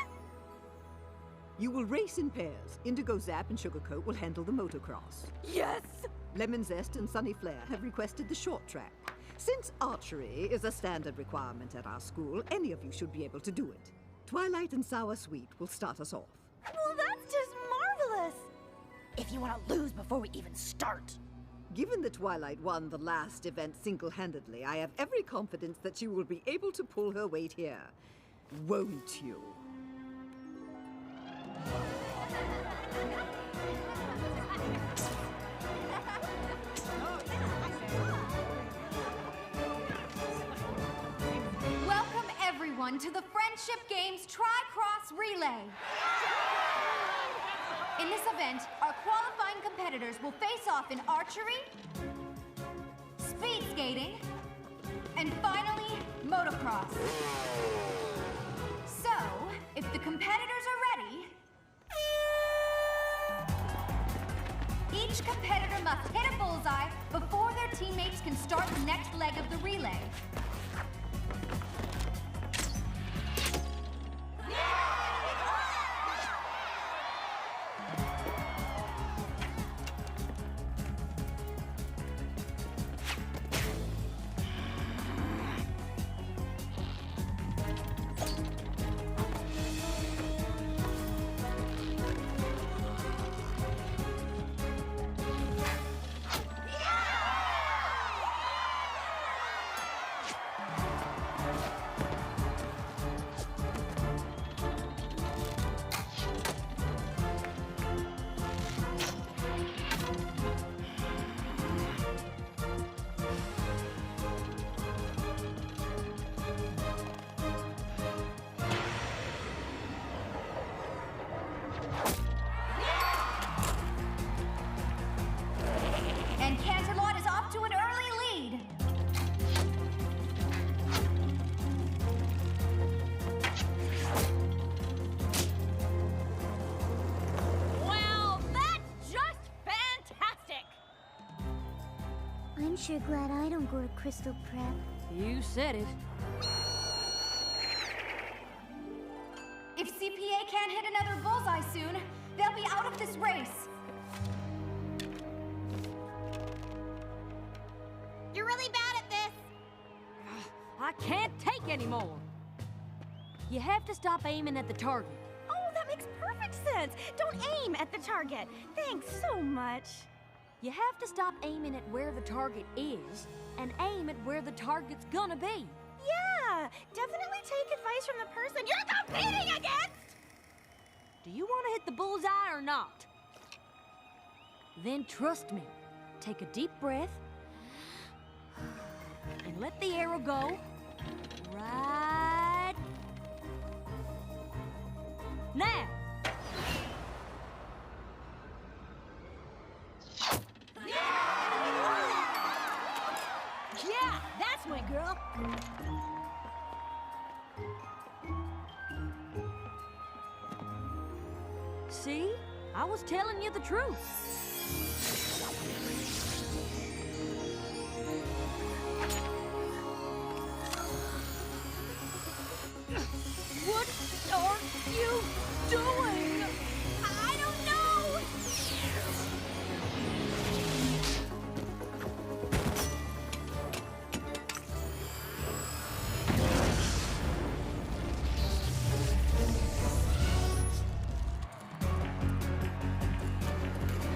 Speaker 9: You will race in pairs. Indigo Zap and Sugarcoat will handle the motocross.
Speaker 14: Yes!
Speaker 9: Lemon Zest and Sunny Flare have requested the short track. Since archery is a standard requirement at our school, any of you should be able to do it. Twilight and Sour Sweet will start us off.
Speaker 13: Well, that's just marvelous!
Speaker 2: If you want to lose before we even start.
Speaker 9: Given that Twilight won the last event single-handedly, I have every confidence that she will be able to pull her weight here. Won't you?
Speaker 8: Welcome everyone to the Friendship Games Tri-Cross Relay. In this event, our qualifying competitors will face off in archery, speed skating, and finally, motocross. So, if the competitors are ready, each competitor must hit a bullseye before their teammates can start the next leg of the relay. And Canterlot is off to an early lead.
Speaker 4: Wow, that's just fantastic!
Speaker 13: I'm sure glad I don't go to Crystal Prep.
Speaker 3: You said it.
Speaker 8: If CPA can't hit another bullseye soon, they'll be out of this race.
Speaker 13: You're really bad at this.
Speaker 3: I can't take anymore. You have to stop aiming at the target.
Speaker 4: Oh, that makes perfect sense. Don't aim at the target. Thanks so much.
Speaker 3: You have to stop aiming at where the target is and aim at where the target's gonna be.
Speaker 4: Yeah, definitely take advice from the person you're competing against!
Speaker 3: Do you want to hit the bullseye or not? Then trust me. Take a deep breath and let the arrow go right now.
Speaker 14: Yeah, that's my girl.
Speaker 3: See? I was telling you the truth. What are you doing?
Speaker 4: I don't know!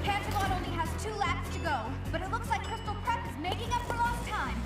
Speaker 8: Canterlot only has 2 laps to go, but it looks like Crystal Prep is making up for lost time.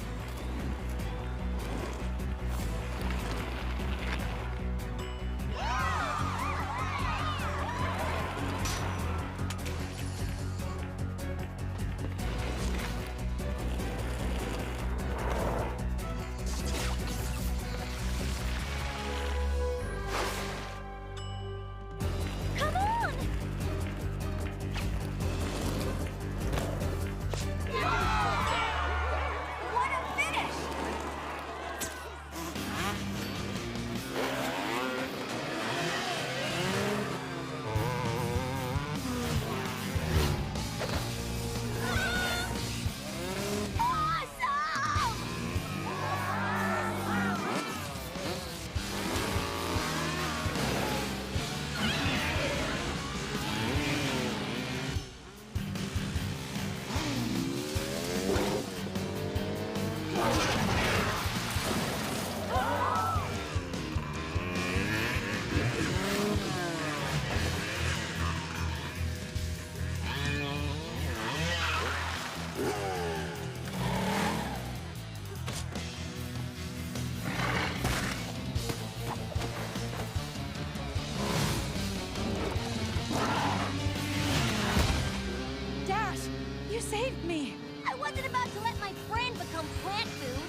Speaker 5: some plant food.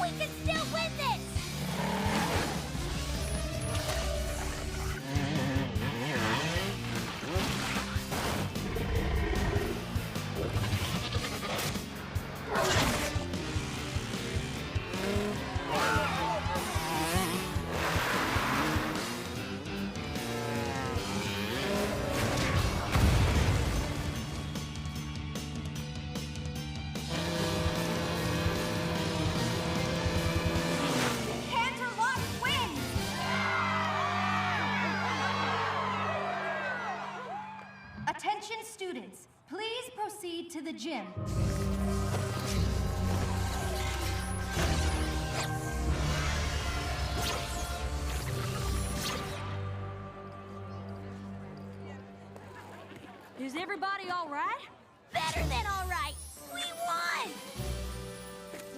Speaker 5: We can still win this!
Speaker 8: Canterlot wins! Attention students, please proceed to the gym.
Speaker 6: Is everybody all right?
Speaker 5: Better than all right! We won!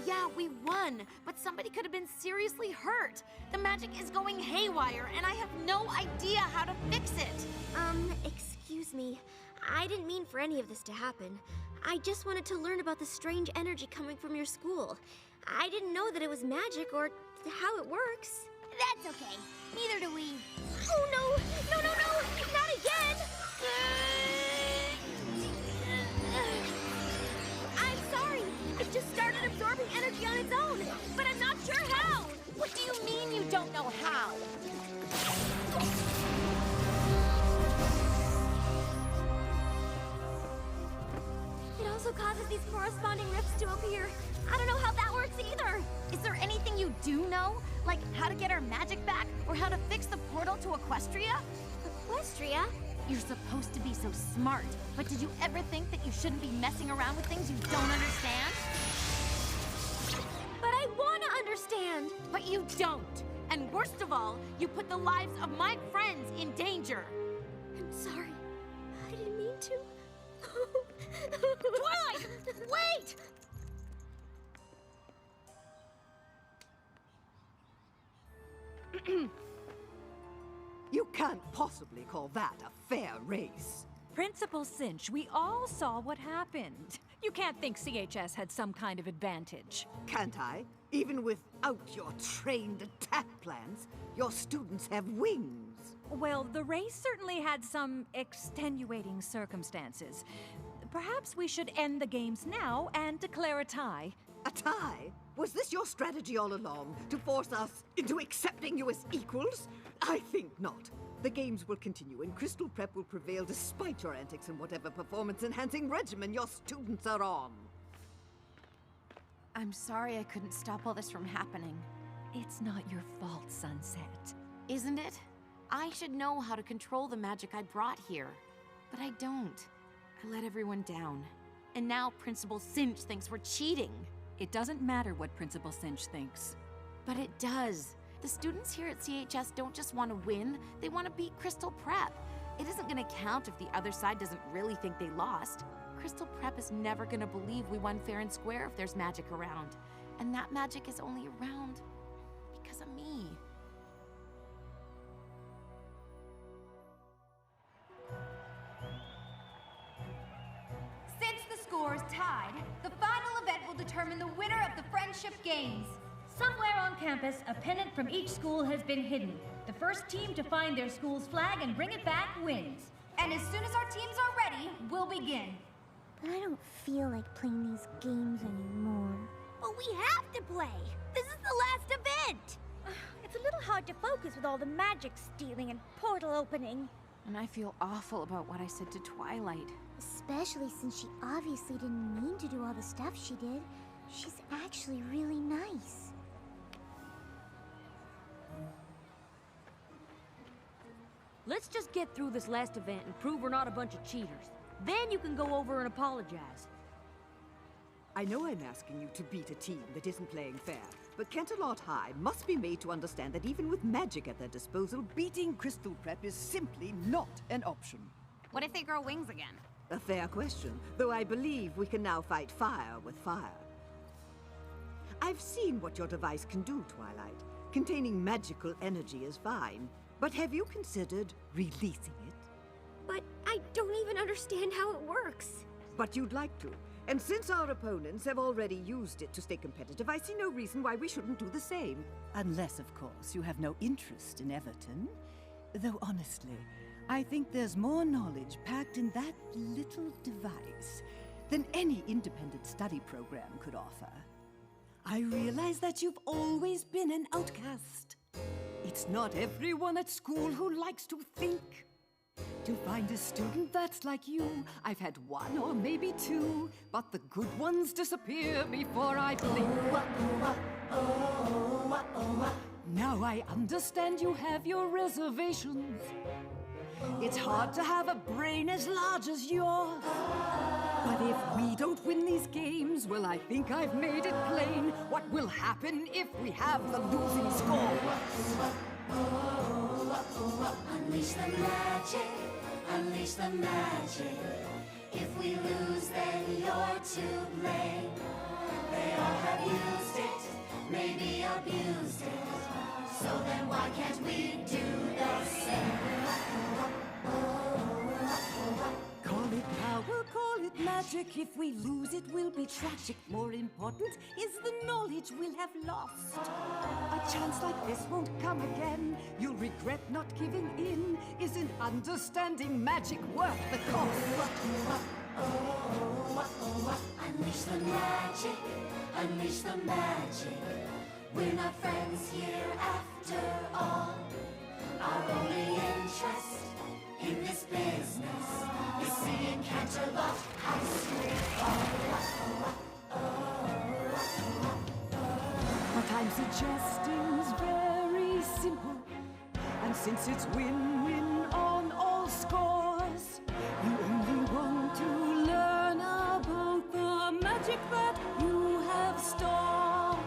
Speaker 1: Yeah, we won, but somebody could have been seriously hurt. The magic is going haywire, and I have no idea how to fix it.
Speaker 5: Excuse me. I didn't mean for any of this to happen. I just wanted to learn about the strange energy coming from your school. I didn't know that it was magic or how it works.
Speaker 13: That's okay. Neither do we.
Speaker 5: Oh no! No, no, no! Not again! I'm sorry. It just started absorbing energy on its own, but I'm not sure how.
Speaker 1: What do you mean you don't know how?
Speaker 5: It also causes these corresponding rifts to appear. I don't know how that works either.
Speaker 1: Is there anything you do know? Like how to get our magic back, or how to fix the portal to Equestria?
Speaker 5: Equestria?
Speaker 1: You're supposed to be so smart, but did you ever think that you shouldn't be messing around with things you don't understand?
Speaker 5: But I want to understand.
Speaker 1: But you don't. And worst of all, you put the lives of my friends in danger.
Speaker 5: I'm sorry. I didn't mean to.
Speaker 1: Twilight! Wait!
Speaker 9: You can't possibly call that a fair race.
Speaker 6: Principal Cinch, we all saw what happened. You can't think CHS had some kind of advantage.
Speaker 9: Can't I? Even without your trained attack plans, your students have wings.
Speaker 6: Well, the race certainly had some extenuating circumstances. Perhaps we should end the games now and declare a tie.
Speaker 9: A tie? Was this your strategy all along, to force us into accepting you as equals? I think not. The games will continue, and Crystal Prep will prevail despite your antics and whatever performance-enhancing regimen your students are on.
Speaker 1: I'm sorry I couldn't stop all this from happening.
Speaker 6: It's not your fault, Sunset.
Speaker 1: Isn't it? I should know how to control the magic I brought here. But I don't. I let everyone down. And now Principal Cinch thinks we're cheating.
Speaker 6: It doesn't matter what Principal Cinch thinks.
Speaker 1: But it does. The students here at CHS don't just want to win, they want to beat Crystal Prep. It isn't going to count if the other side doesn't really think they lost. Crystal Prep is never going to believe we won fair and square if there's magic around. And that magic is only around because of me.
Speaker 8: Since the score is tied, the final event will determine the winner of the Friendship Games.
Speaker 15: Somewhere on campus, a pennant from each school has been hidden. The first team to find their school's flag and bring it back wins.
Speaker 8: And as soon as our teams are ready, we'll begin.
Speaker 4: But I don't feel like playing these games anymore.
Speaker 5: But we have to play. This is the last event.
Speaker 4: It's a little hard to focus with all the magic stealing and portal opening.
Speaker 1: And I feel awful about what I said to Twilight.
Speaker 4: Especially since she obviously didn't mean to do all the stuff she did. She's actually really nice.
Speaker 16: Let's just get through this last event and prove we're not a bunch of cheaters. Then you can go over and apologize.
Speaker 9: I know I'm asking you to beat a team that isn't playing fair, but Canterlot High must be made to understand that even with magic at their disposal, beating Crystal Prep is simply not an option.
Speaker 1: What if they grow wings again?
Speaker 9: A fair question, though I believe we can now fight fire with fire. I've seen what your device can do, Twilight. Containing magical energy is fine,
Speaker 11: But have you considered releasing it?
Speaker 5: But I don't even understand how it works.
Speaker 9: But you'd like to. And since our opponents have already used it to stay competitive, I see no reason why we shouldn't do the same.
Speaker 11: Unless, of course, you have no interest in Everton. Though honestly, I think there's more knowledge packed in that little device than any independent study program could offer. I realize that you've always been an outcast. It's not everyone at school who likes to think. To find a student that's like you, I've had one or maybe two, but the good ones disappear before I blink. Now I understand you have your reservations. It's hard to have a brain as large as yours. But if we don't win these games, well, I think I've made it plain what will happen if we have the losing score.
Speaker 2: Unleash the magic, unleash the magic. If we lose, then you're to blame. They all have used it, maybe abused it. So then why can't we do the same?
Speaker 11: Call it power, call it magic. If we lose, it will be tragic. More important is the knowledge we'll have lost. A chance like this won't come again. You'll regret not giving in. Isn't understanding magic worth the cost?
Speaker 2: Unleash the magic, unleash the magic. We're not friends here after all. Our only interest in this business is seeing Canterlot High School
Speaker 11: What I'm suggesting's very simple. And since it's win-win on all scores, you only want to learn about the magic that you have stored.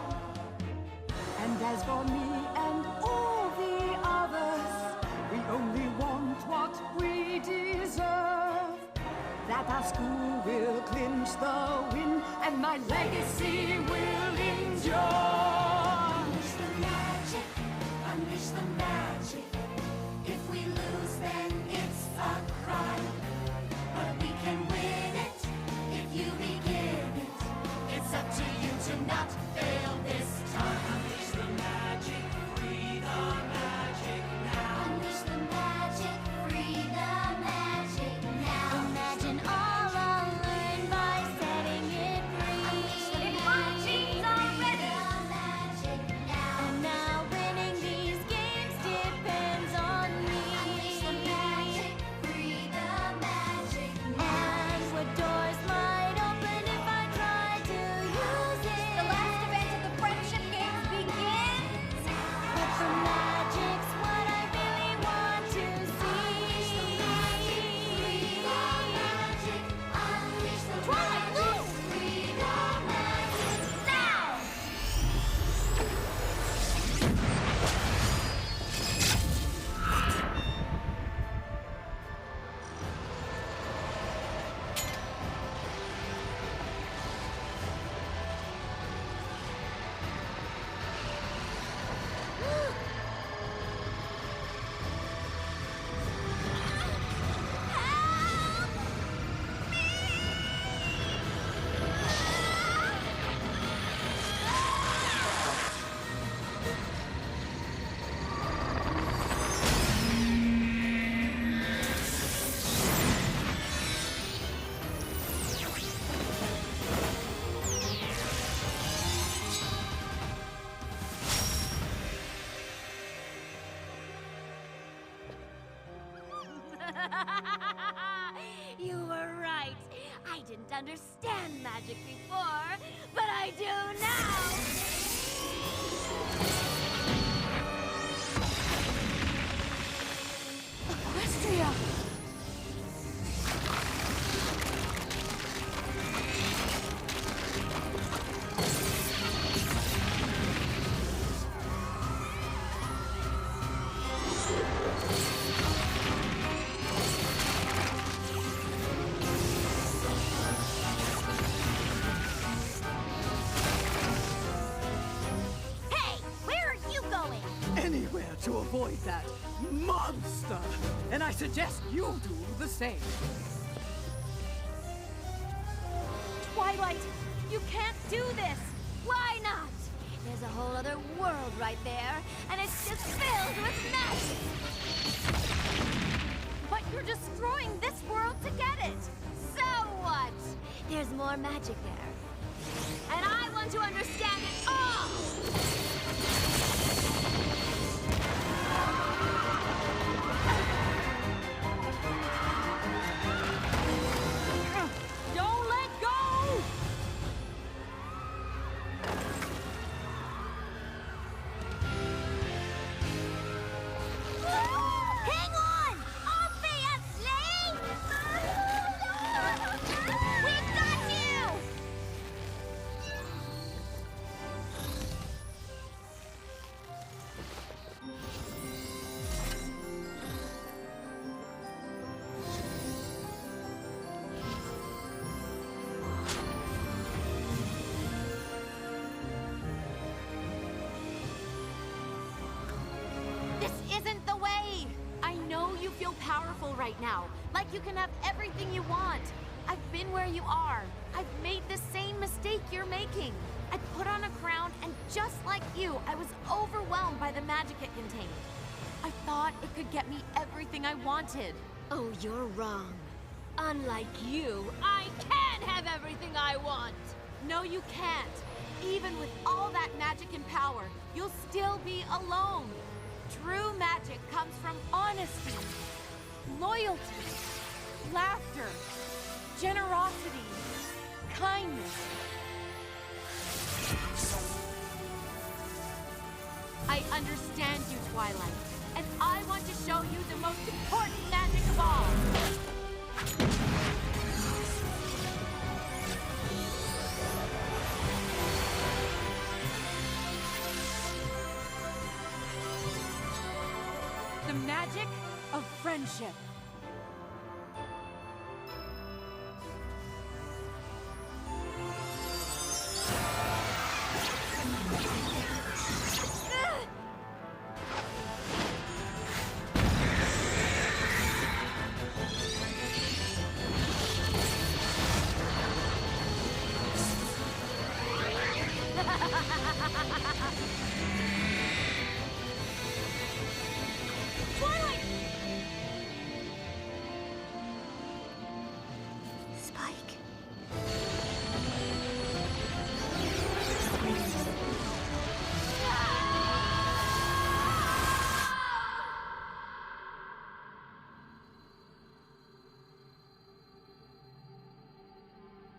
Speaker 11: And as for me and all the others, we only want what we deserve. That our school will clinch the win, and my legacy will endure.
Speaker 2: Unleash the magic, unleash the magic. If we lose, then it's a crime. But we can win it if you begin it. It's up to you to not fail this time. Unleash the magic, free the magic now. Unleash the magic, free the magic now. Imagine all unlearned by setting it free. Unleash the magic, free the magic now. And now winning these games depends on me. Unleash the magic, free the magic now. And what doors might open if I try to use it.
Speaker 8: The last event of the Friendship Games begins!
Speaker 2: But the magic's what I really want to see. Free the magic, unleash the magic. Free the magic now!
Speaker 5: You were right. I didn't understand magic before, but I do now.
Speaker 11: Equestria!
Speaker 5: Hey, where are you going?
Speaker 9: Anywhere to avoid that monster! And I suggest you do the same.
Speaker 1: Twilight, you can't do this!
Speaker 2: Why not? There's a whole other world right there, and it's just filled with magic.
Speaker 1: But you're destroying this world to get it!
Speaker 2: So what? There's more magic there. And I want to understand it all!
Speaker 16: Don't let go!
Speaker 2: Hang on! Obviously! We've got you!
Speaker 1: This isn't the way! I know you feel powerful right now, like you can have everything you want. I've been where you are. I've made the same mistake you're making. I put on a crown, and just like you, I was overwhelmed by the magic it contained. I thought it could get me everything I wanted.
Speaker 2: Oh, you're wrong. Unlike you, I can have everything I want!
Speaker 1: No, you can't. Even with all that magic and power, you'll still be alone. True magic comes from honesty, loyalty, laughter, generosity, kindness. I understand you, Twilight, and I want to show you the most important magic of all. The magic of friendship.
Speaker 2: Twilight! Spike.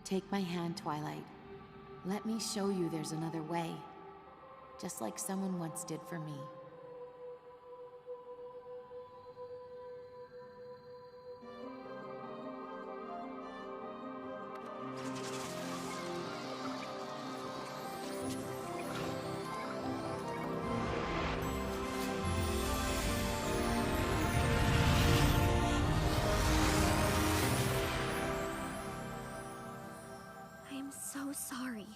Speaker 1: Take my hand, Twilight. Let me show you there's another way. Just like someone once did for me.
Speaker 5: I am so sorry.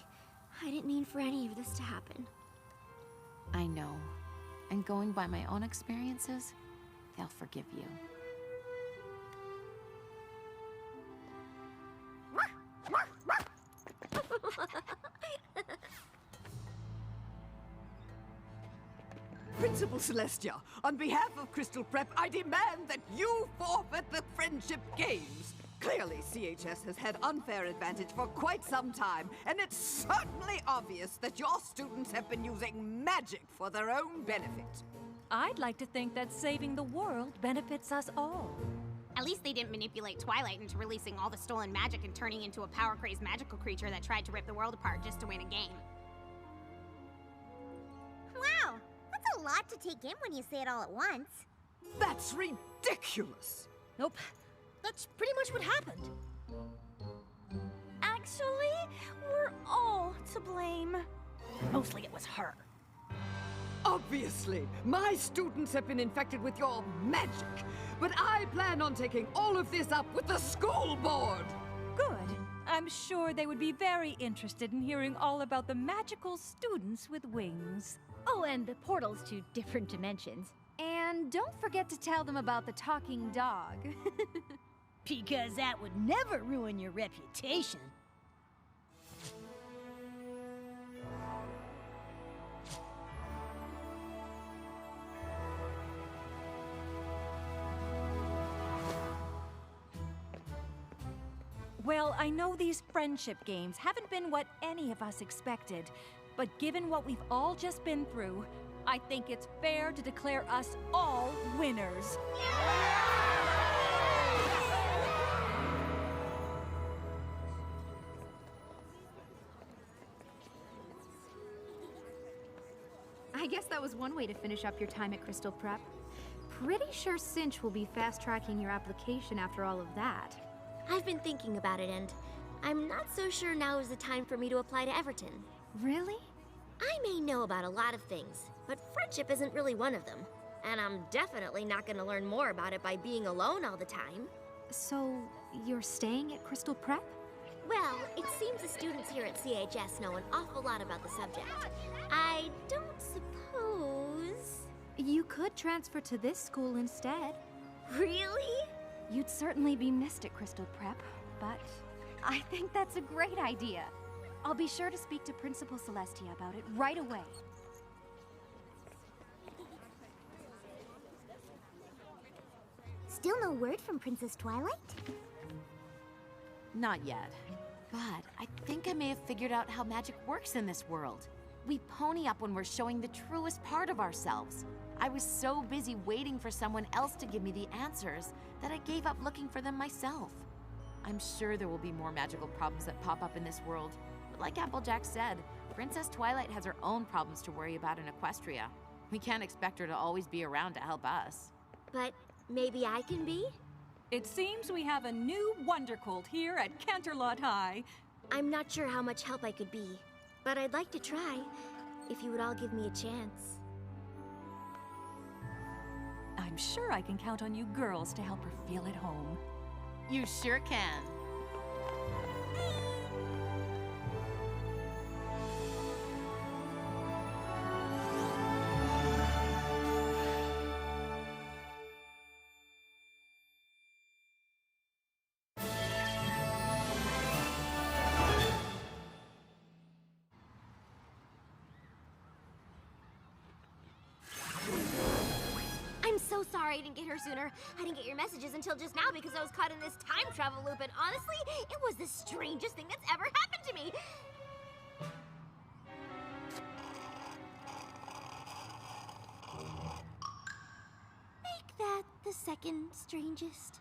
Speaker 5: I didn't mean for any of this to happen.
Speaker 1: I know. And going by my own experiences, they'll forgive you.
Speaker 9: Principal Celestia, on behalf of Crystal Prep, I demand that you forfeit the Friendship Games. Clearly, CHS has had unfair advantage for quite some time, and it's certainly obvious that your students have been using magic for their own benefit.
Speaker 6: I'd like to think that saving the world benefits us all.
Speaker 17: At least they didn't manipulate Twilight into releasing all the stolen magic and turning into a power-crazed magical creature that tried to rip the world apart just to win a game.
Speaker 13: Wow, that's a lot to take in when you say it all at once.
Speaker 9: That's ridiculous!
Speaker 14: Nope. That's pretty much what happened.
Speaker 4: Actually, we're all to blame.
Speaker 14: Mostly it was her.
Speaker 9: Obviously, my students have been infected with your magic, but I plan on taking all of this up with the school board.
Speaker 6: Good. I'm sure they would be very interested in hearing all about the magical students with wings.
Speaker 3: Oh, and the portals to different dimensions.
Speaker 8: And don't forget to tell them about the talking dog.
Speaker 14: Because that would never ruin your reputation.
Speaker 18: Well, I know these friendship games haven't been what any of us expected, but given what we've all just been through, I think it's fair to declare us all winners.
Speaker 8: I guess that was one way to finish up your time at Crystal Prep. Pretty sure Cinch will be fast-tracking your application after all of that.
Speaker 5: I've been thinking about it, and I'm not so sure now is the time for me to apply to Everton.
Speaker 8: Really?
Speaker 5: I may know about a lot of things, but friendship isn't really one of them. And I'm definitely not going to learn more about it by being alone all the time.
Speaker 8: So, you're staying at Crystal Prep?
Speaker 5: Well, it seems the students here at CHS know an awful lot about the subject. I don't suppose...
Speaker 8: You could transfer to this school instead.
Speaker 5: Really?
Speaker 8: You'd certainly be missed at Crystal Prep, but I think that's a great idea. I'll be sure to speak to Principal Celestia about it right away.
Speaker 13: Still no word from Princess Twilight?
Speaker 1: Not yet. But I think I may have figured out how magic works in this world. We pony up when we're showing the truest part of ourselves. I was so busy waiting for someone else to give me the answers that I gave up looking for them myself. I'm sure there will be more magical problems that pop up in this world. But like Applejack said, Princess Twilight has her own problems to worry about in Equestria. We can't expect her to always be around to help us.
Speaker 5: But maybe I can be?
Speaker 18: It seems we have a new Wondercolt here at Canterlot High.
Speaker 5: I'm not sure how much help I could be, but I'd like to try, if you would all give me a chance.
Speaker 18: I'm sure I can count on you girls to help her feel at home.
Speaker 1: You sure can.
Speaker 5: I'm so sorry I didn't get here sooner. I didn't get your messages until just now because I was caught in this time travel loop, and honestly, it was the strangest thing that's ever happened to me. Make that the second strangest.